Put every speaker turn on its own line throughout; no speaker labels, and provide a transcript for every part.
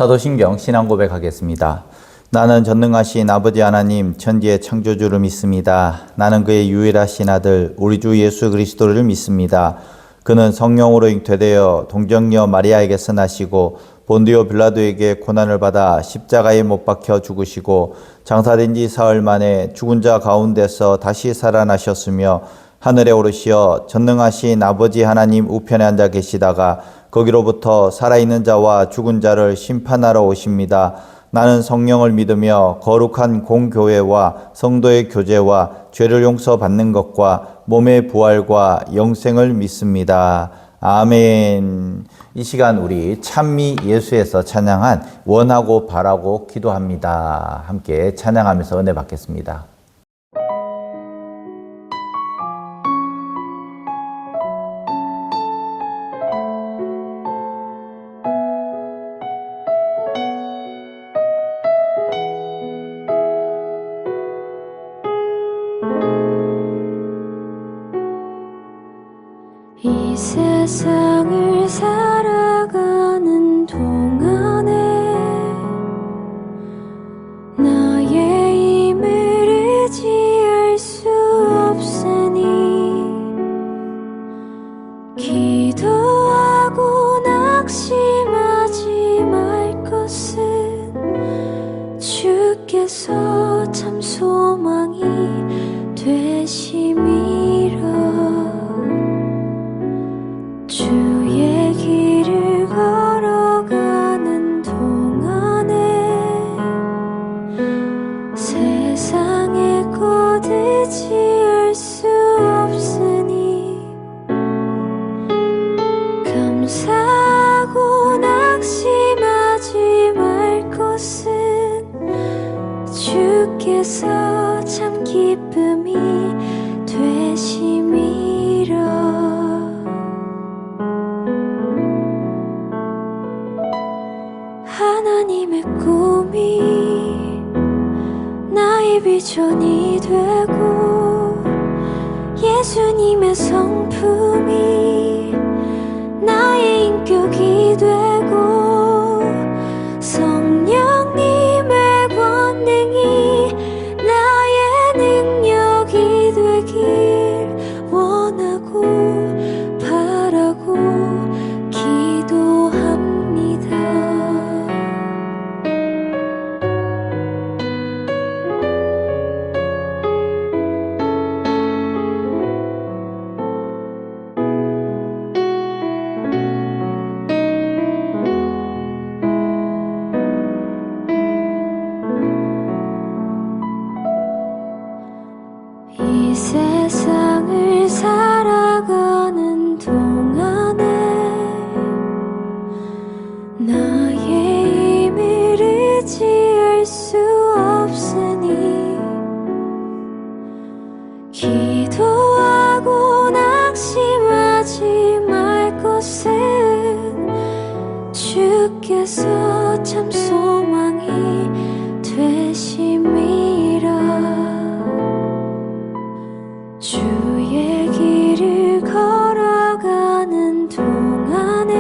사도신경 신앙 고백하겠습니다. 나는 전능하신 아버지 하나님 천지의 창조주를 믿습니다. 나는 그의 유일하신 아들 우리 주 예수 그리스도를 믿습니다. 그는 성령으로 잉태되어 동정녀 마리아에게서 나시고 본디오 빌라도에게 고난을 받아 십자가에 못 박혀 죽으시고 장사된 지 사흘 만에 죽은 자 가운데서 다시 살아나셨으며 하늘에 오르시어 전능하신 아버지 하나님 우편에 앉아 계시다가 거기로부터 살아있는 자와 죽은 자를 심판하러 오십니다. 나는 성령을 믿으며 거룩한 공교회와 성도의 교제와 죄를 용서받는 것과 몸의 부활과 영생을 믿습니다. 아멘. 이 시간 우리 찬미 예수에서 찬양한 원하고 바라고 기도합니다. 함께 찬양하면서 은혜 받겠습니다.
이 세상을 살아가는 동안에 나의 힘을 의지할 수 없으니 기도하고 낙심하지 말 것은 주께서 참 소망이 되심이라. 주의 길을 걸어가는 동안에 세상의 것 의지할 수 없으니 감사하고 낙심하지 말 것은 주께서 참 기쁨이 되심이라. 하나님의 꿈이 나의 비전이 되고 예수님의 성품이 나의 인격이 되고 성령님의 권능이 나의 능력이 되길 원하고 바라고 기도합니다. 이 세상을 살아가는 동안에 나의 힘을 의지할 수 없으니 기도하고 낙심하지 말 것은 주께서 참 소망이 되심이라. 주의 길을 걸어가는 동안에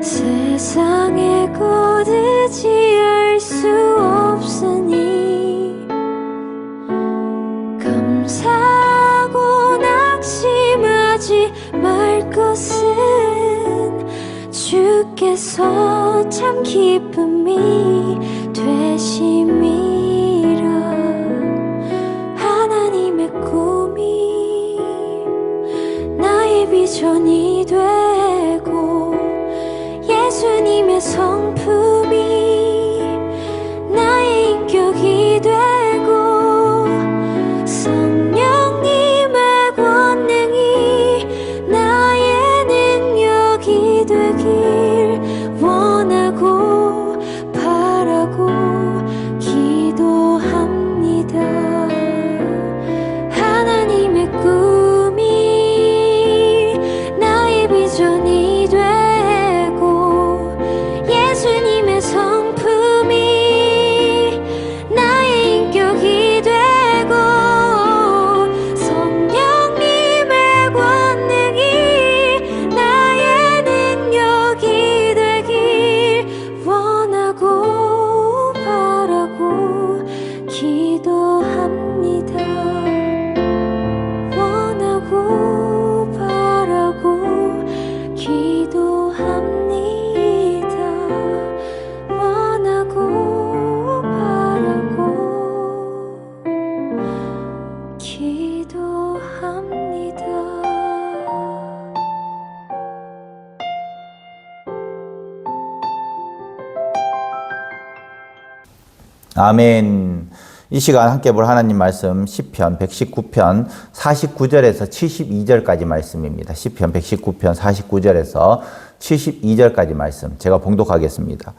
세상의 것 의지할 수 없으니 감사하고 낙심하지 말 것은 주께서 참 기쁨이 되심이라. 하나님의 꿈이 나의 비전이 되고 예수님의 성품이 나의 인격이 되고 성령님의 권능이 나의 능력이 되길 원하고 바라고
아멘. 이 시간 함께 볼 하나님 말씀 시편 119편 49절에서 72절까지 말씀입니다. 시편 119편 49절에서 72절까지 말씀 제가 봉독하겠습니다.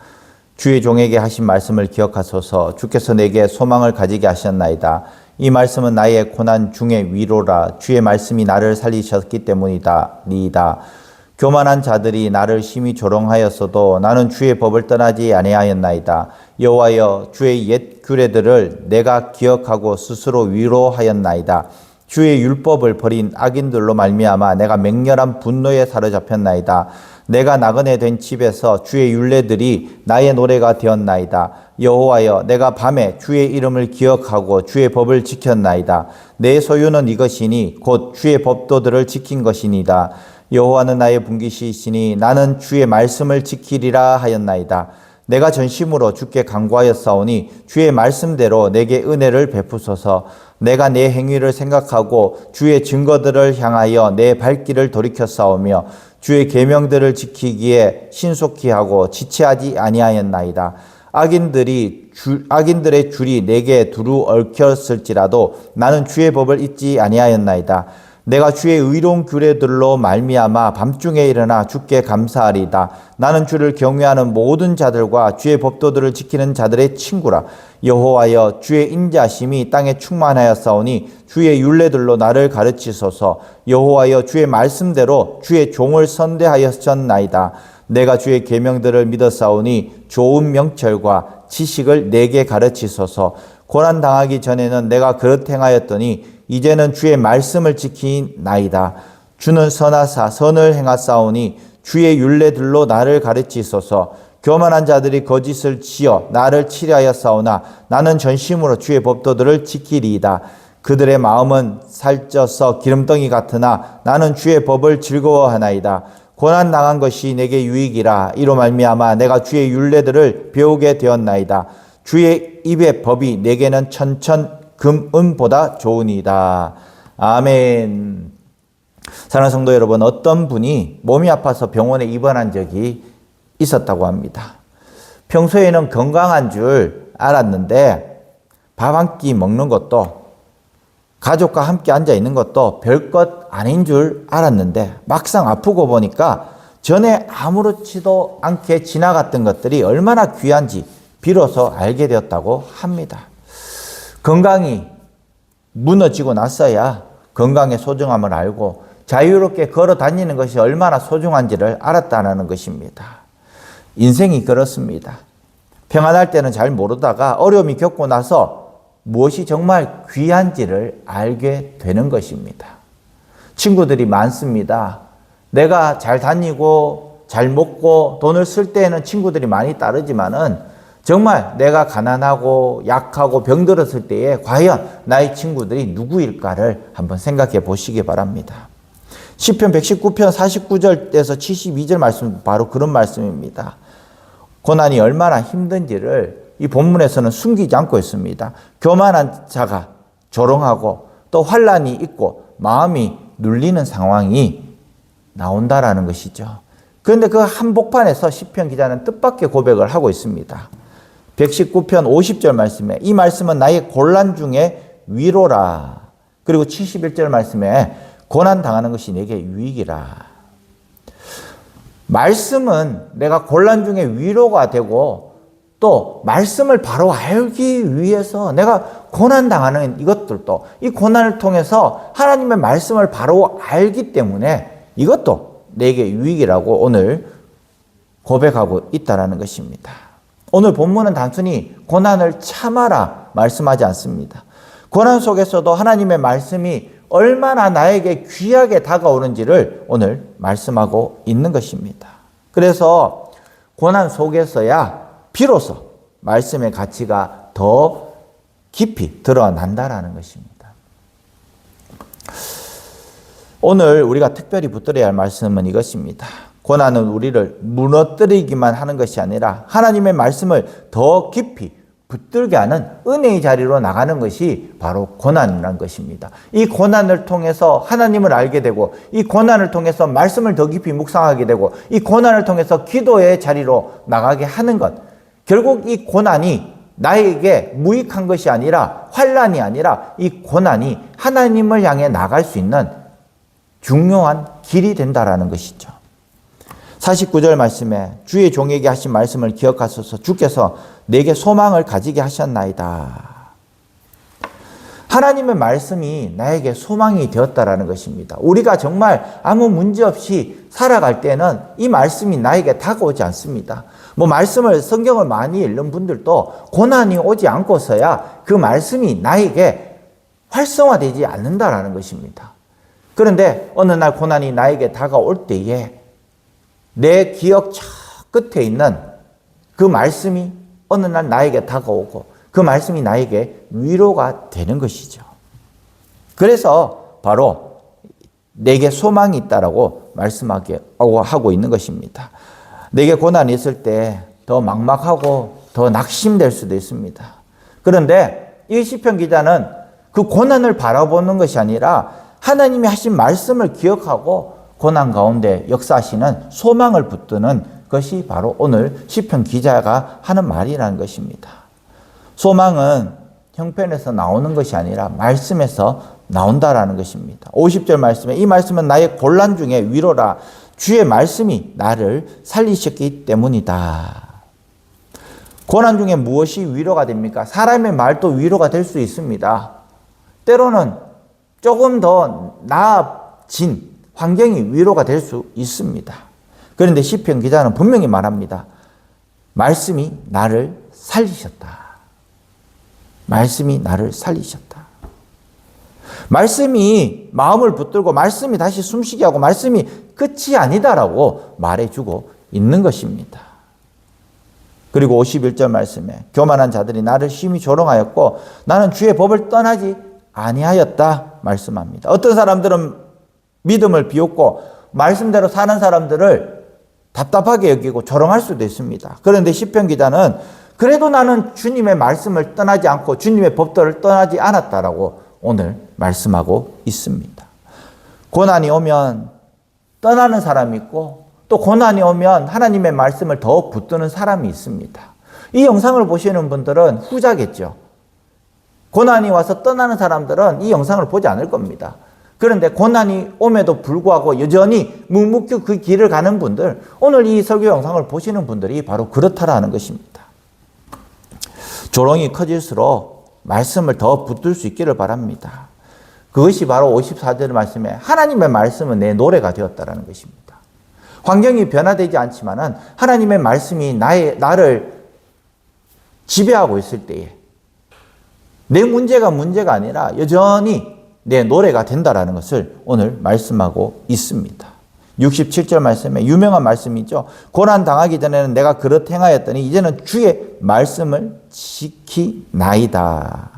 주의 종에게 하신 말씀을 기억하소서. 주께서 내게 소망을 가지게 하셨나이다. 이 말씀은 나의 고난 중의 위로라. 주의 말씀이 나를 살리셨기 때문이다. 교만한 자들이 나를 심히 조롱하였어도 나는 주의 법을 떠나지 아니하였나이다. 여호와여, 주의 옛 규례들을 내가 기억하고 스스로 위로하였나이다. 주의 율법을 버린 악인들로 말미암아 내가 맹렬한 분노에 사로잡혔나이다. 내가 나그네 된 집에서 주의 율례들이 나의 노래가 되었나이다. 여호와여, 내가 밤에 주의 이름을 기억하고 주의 법을 지켰나이다. 내 소유는 이것이니 곧 주의 법도들을 지킨 것이니이다. 여호와는 나의 분깃이시니 나는 주의 말씀을 지키리라 하였나이다. 내가 전심으로 주께 간구하였사오니 주의 말씀대로 내게 은혜를 베푸소서. 내가 내 행위를 생각하고 주의 증거들을 향하여 내 발길을 돌이켰사오며 주의 계명들을 지키기에 신속히 하고 지체하지 아니하였나이다. 악인들의 줄이 내게 두루 얽혔을지라도 나는 주의 법을 잊지 아니하였나이다. 내가 주의 의로운 규례들로 말미암아 밤중에 일어나 주께 감사하리다. 나는 주를 경외하는 모든 자들과 주의 법도들을 지키는 자들의 친구라. 여호와여, 주의 인자심이 땅에 충만하였사오니 주의 율례들로 나를 가르치소서. 여호와여, 주의 말씀대로 주의 종을 선대하였었나이다. 내가 주의 계명들을 믿었사오니 좋은 명철과 지식을 내게 가르치소서. 고난 당하기 전에는 내가 그릇 행하였더니 이제는 주의 말씀을 지키나이다. 주는 선하사 선을 행하사오니 주의 율례들로 나를 가르치소서. 교만한 자들이 거짓을 지어 나를 치려하였사오나 나는 전심으로 주의 법도들을 지키리이다. 그들의 마음은 살쪄서 기름덩이 같으나 나는 주의 법을 즐거워하나이다. 고난 당한 것이 내게 유익이라. 이로 말미암아 내가 주의 율례들을 배우게 되었나이다. 주의 입의 법이 내게는 천천 금은보다 좋으니이다. 아멘. 사랑하는 성도 여러분, 어떤 분이 몸이 아파서 병원에 입원한 적이 있었다고 합니다. 평소에는 건강한 줄 알았는데 밥 한 끼 먹는 것도 가족과 함께 앉아 있는 것도 별것 아닌 줄 알았는데 막상 아프고 보니까 전에 아무렇지도 않게 지나갔던 것들이 얼마나 귀한지 비로소 알게 되었다고 합니다. 건강이 무너지고 났어야 건강의 소중함을 알고 자유롭게 걸어 다니는 것이 얼마나 소중한지를 알았다는 것입니다. 인생이 그렇습니다. 평안할 때는 잘 모르다가 어려움이 겪고 나서 무엇이 정말 귀한지를 알게 되는 것입니다. 친구들이 많습니다. 내가 잘 다니고 잘 먹고 돈을 쓸 때에는 친구들이 많이 따르지만은 정말 내가 가난하고 약하고 병들었을 때에 과연 나의 친구들이 누구일까를 한번 생각해 보시기 바랍니다. 시편 119편 49절에서 72절 말씀 바로 그런 말씀입니다. 고난이 얼마나 힘든지를 이 본문에서는 숨기지 않고 있습니다. 교만한 자가 조롱하고 또 환난이 있고 마음이 눌리는 상황이 나온다라는 것이죠. 그런데 그 한복판에서 시편 기자는 뜻밖의 고백을 하고 있습니다. 119편 50절 말씀에 이 말씀은 나의 곤란 중에 위로라. 그리고 71절 말씀에 고난 당하는 것이 내게 유익이라. 말씀은 내가 곤란 중에 위로가 되고 또 말씀을 바로 알기 위해서 내가 고난 당하는 이것들도 이 고난을 통해서 하나님의 말씀을 바로 알기 때문에 이것도 내게 유익이라고 오늘 고백하고 있다는 것입니다. 오늘 본문은 단순히 고난을 참아라 말씀하지 않습니다. 고난 속에서도 하나님의 말씀이 얼마나 나에게 귀하게 다가오는지를 오늘 말씀하고 있는 것입니다. 그래서 고난 속에서야 비로소 말씀의 가치가 더 깊이 드러난다라는 것입니다. 오늘 우리가 특별히 붙들어야 할 말씀은 이것입니다. 고난은 우리를 무너뜨리기만 하는 것이 아니라 하나님의 말씀을 더 깊이 붙들게 하는 은혜의 자리로 나가는 것이 바로 고난이라는 것입니다. 이 고난을 통해서 하나님을 알게 되고 이 고난을 통해서 말씀을 더 깊이 묵상하게 되고 이 고난을 통해서 기도의 자리로 나가게 하는 것. 결국 이 고난이 나에게 무익한 것이 아니라, 환난이 아니라 이 고난이 하나님을 향해 나갈 수 있는 중요한 길이 된다라는 것이죠. 49절 말씀에 주의 종에게 하신 말씀을 기억하소서. 주께서 내게 소망을 가지게 하셨나이다. 하나님의 말씀이 나에게 소망이 되었다라는 것입니다. 우리가 정말 아무 문제 없이 살아갈 때는 이 말씀이 나에게 다가오지 않습니다. 성경을 많이 읽는 분들도 고난이 오지 않고서야 그 말씀이 나에게 활성화되지 않는다라는 것입니다. 그런데 어느 날 고난이 나에게 다가올 때에 내 기억 저 끝에 있는 그 말씀이 어느 날 나에게 다가오고 그 말씀이 나에게 위로가 되는 것이죠. 그래서 바로 내게 소망이 있다라고 말씀하고 있는 것입니다. 내게 고난이 있을 때 더 막막하고 더 낙심될 수도 있습니다. 그런데 이 시편 기자는 그 고난을 바라보는 것이 아니라 하나님이 하신 말씀을 기억하고 고난 가운데 역사하시는 소망을 붙드는 것이 바로 오늘 시편 기자가 하는 말이라는 것입니다. 소망은 형편에서 나오는 것이 아니라 말씀에서 나온다라는 것입니다. 50절 말씀에 이 말씀은 나의 곤란 중에 위로라. 주의 말씀이 나를 살리셨기 때문이다. 고난 중에 무엇이 위로가 됩니까? 사람의 말도 위로가 될 수 있습니다. 때로는 조금 더 나아진 환경이 위로가 될 수 있습니다. 그런데 시편 기자는 분명히 말합니다. 말씀이 나를 살리셨다. 말씀이 나를 살리셨다. 말씀이 마음을 붙들고 말씀이 다시 숨쉬게 하고 말씀이 끝이 아니다라고 말해주고 있는 것입니다. 그리고 51절 말씀에 교만한 자들이 나를 심히 조롱하였고 나는 주의 법을 떠나지 아니하였다 말씀합니다. 어떤 사람들은 믿음을 비웃고 말씀대로 사는 사람들을 답답하게 여기고 조롱할 수도 있습니다. 그런데 시편 기자는 그래도 나는 주님의 말씀을 떠나지 않고 주님의 법도를 떠나지 않았다라고 오늘 말씀하고 있습니다. 고난이 오면 떠나는 사람이 있고 또 고난이 오면 하나님의 말씀을 더 붙드는 사람이 있습니다. 이 영상을 보시는 분들은 후자겠죠. 고난이 와서 떠나는 사람들은 이 영상을 보지 않을 겁니다. 그런데 고난이 om에도 불구하고 여전히 묵묵히 그 길을 가는 분들, 오늘 이 설교 영상을 보시는 분들이 바로 그렇다라는 것입니다. 조롱이 커질수록 말씀을 더 붙들 수 있기를 바랍니다. 그것이 바로 54절 말씀에 하나님의 말씀은 내 노래가 되었다라는 것입니다. 환경이 변화되지 않지만은 하나님의 말씀이 나를 지배하고 있을 때에 내 문제가 아니라 여전히 내 노래가 된다라는 것을 오늘 말씀하고 있습니다. 67절 말씀에 유명한 말씀이죠. 고난 당하기 전에는 내가 그렇게 행하였더니 이제는 주의 말씀을 지키나이다.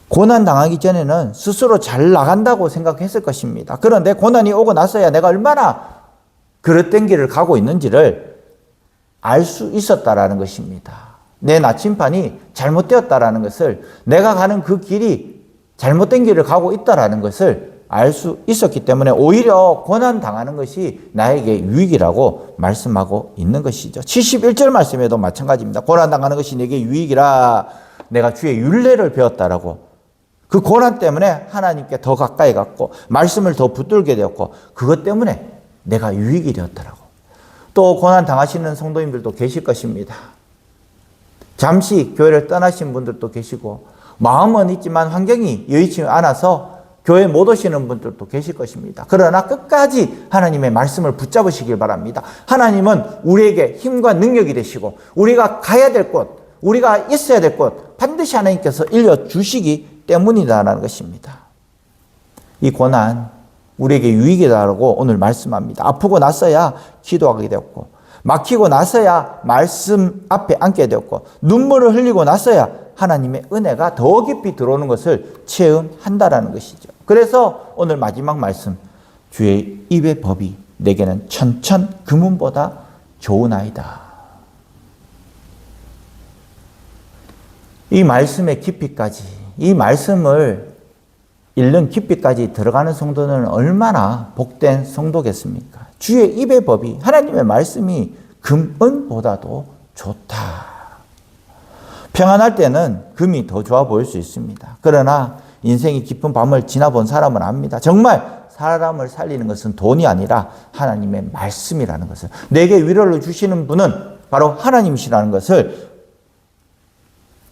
고난 당하기 전에는 스스로 잘 나간다고 생각했을 것입니다. 그런데 고난이 오고 나서야 내가 얼마나 그릇된 길을 가고 있는지를 알 수 있었다라는 것입니다. 내 나침판이 잘못되었다라는 것을, 내가 가는 그 길이 잘못된 길을 가고 있다라는 것을 알 수 있었기 때문에 오히려 고난 당하는 것이 나에게 유익이라고 말씀하고 있는 것이죠. 71절 말씀에도 마찬가지입니다. 고난 당하는 것이 내게 유익이라. 내가 주의 율례를 배웠다라고. 그 고난 때문에 하나님께 더 가까이 갔고 말씀을 더 붙들게 되었고 그것 때문에 내가 유익이 되었다라고. 또 고난 당하시는 성도님들도 계실 것입니다. 잠시 교회를 떠나신 분들도 계시고 마음은 있지만 환경이 여의치 않아서 교회 못 오시는 분들도 계실 것입니다. 그러나 끝까지 하나님의 말씀을 붙잡으시길 바랍니다. 하나님은 우리에게 힘과 능력이 되시고 우리가 가야 될 곳, 우리가 있어야 될 곳 반드시 하나님께서 일러주시기 때문이다라는 것입니다. 이 고난 우리에게 유익이다라고 오늘 말씀합니다. 아프고 나서야 기도하게 되었고 막히고 나서야 말씀 앞에 앉게 되었고 눈물을 흘리고 나서야 하나님의 은혜가 더 깊이 들어오는 것을 체험한다라는 것이죠. 그래서 오늘 마지막 말씀, 주의 입의 법이 내게는 천천 금은보다 좋으나이다. 이 말씀의 깊이까지, 이 말씀을 읽는 깊이까지 들어가는 성도는 얼마나 복된 성도겠습니까? 주의 입의 법이, 하나님의 말씀이 금은보다도 좋다. 평안할 때는 금이 더 좋아 보일 수 있습니다. 그러나 인생이 깊은 밤을 지나본 사람은 압니다. 정말 사람을 살리는 것은 돈이 아니라 하나님의 말씀이라는 것을, 내게 위로를 주시는 분은 바로 하나님이시라는 것을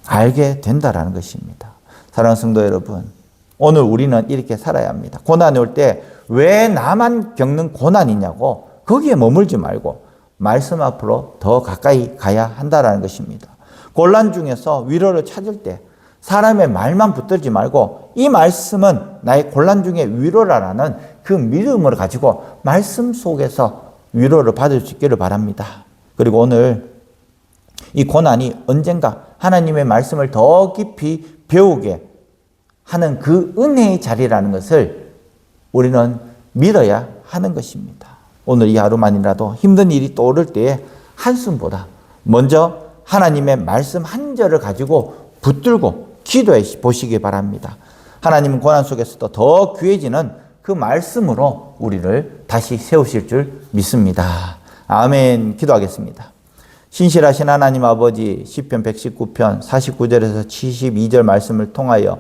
알게 된다라는 것입니다. 사랑하는 성도 여러분, 오늘 우리는 이렇게 살아야 합니다. 고난이 올 때 왜 나만 겪는 고난이냐고 거기에 머물지 말고 말씀 앞으로 더 가까이 가야 한다는 것입니다. 곤란 중에서 위로를 찾을 때 사람의 말만 붙들지 말고 이 말씀은 나의 곤란 중에 위로라는 그 믿음을 가지고 말씀 속에서 위로를 받을 수 있기를 바랍니다. 그리고 오늘 이 고난이 언젠가 하나님의 말씀을 더 깊이 배우게 하는 그 은혜의 자리라는 것을 우리는 믿어야 하는 것입니다. 오늘 이 하루만이라도 힘든 일이 떠오를 때에 한숨보다 먼저 하나님의 말씀 한 절을 가지고 붙들고 기도해 보시기 바랍니다. 하나님은 고난 속에서도 더 귀해지는 그 말씀으로 우리를 다시 세우실 줄 믿습니다. 아멘. 기도하겠습니다. 신실하신 하나님 아버지, 시편 119편 49절에서 72절 말씀을 통하여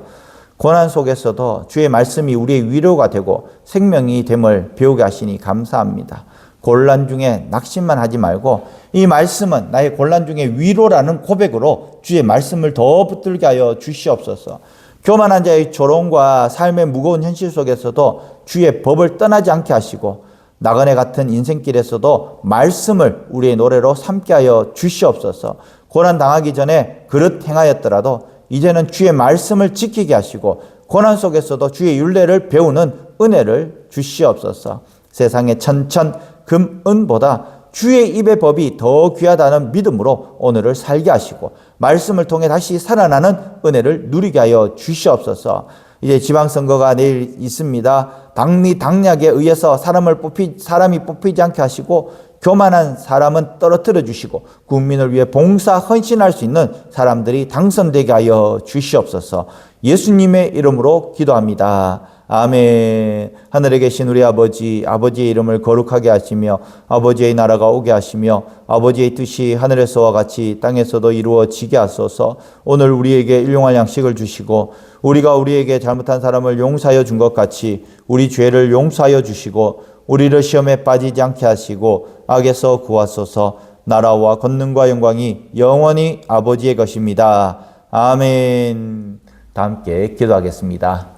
고난 속에서도 주의 말씀이 우리의 위로가 되고 생명이 됨을 배우게 하시니 감사합니다. 곤란 중에 낙심만 하지 말고 이 말씀은 나의 곤란 중에 위로라는 고백으로 주의 말씀을 더 붙들게 하여 주시옵소서. 교만한 자의 조롱과 삶의 무거운 현실 속에서도 주의 법을 떠나지 않게 하시고 나그네 같은 인생길에서도 말씀을 우리의 노래로 삼게 하여 주시옵소서. 고난 당하기 전에 그릇 행하였더라도 이제는 주의 말씀을 지키게 하시고 고난 속에서도 주의 율례를 배우는 은혜를 주시옵소서. 세상의 천천 금은보다 주의 입의 법이 더 귀하다는 믿음으로 오늘을 살게 하시고 말씀을 통해 다시 살아나는 은혜를 누리게 하여 주시옵소서. 이제 지방선거가 내일 있습니다. 당리 당략에 의해서 사람이 뽑히지 않게 하시고 교만한 사람은 떨어뜨려 주시고 국민을 위해 봉사 헌신할 수 있는 사람들이 당선되게 하여 주시옵소서. 예수님의 이름으로 기도합니다. 아멘. 하늘에 계신 우리 아버지, 아버지의 이름을 거룩하게 하시며 아버지의 나라가 오게 하시며 아버지의 뜻이 하늘에서와 같이 땅에서도 이루어지게 하소서. 오늘 우리에게 일용할 양식을 주시고 우리가 우리에게 잘못한 사람을 용서하여 준 것 같이 우리 죄를 용서하여 주시고 우리를 시험에 빠지지 않게 하시고 악에서 구하소서. 나라와 권능과 영광이 영원히 아버지의 것입니다. 아멘. 다 함께 기도하겠습니다.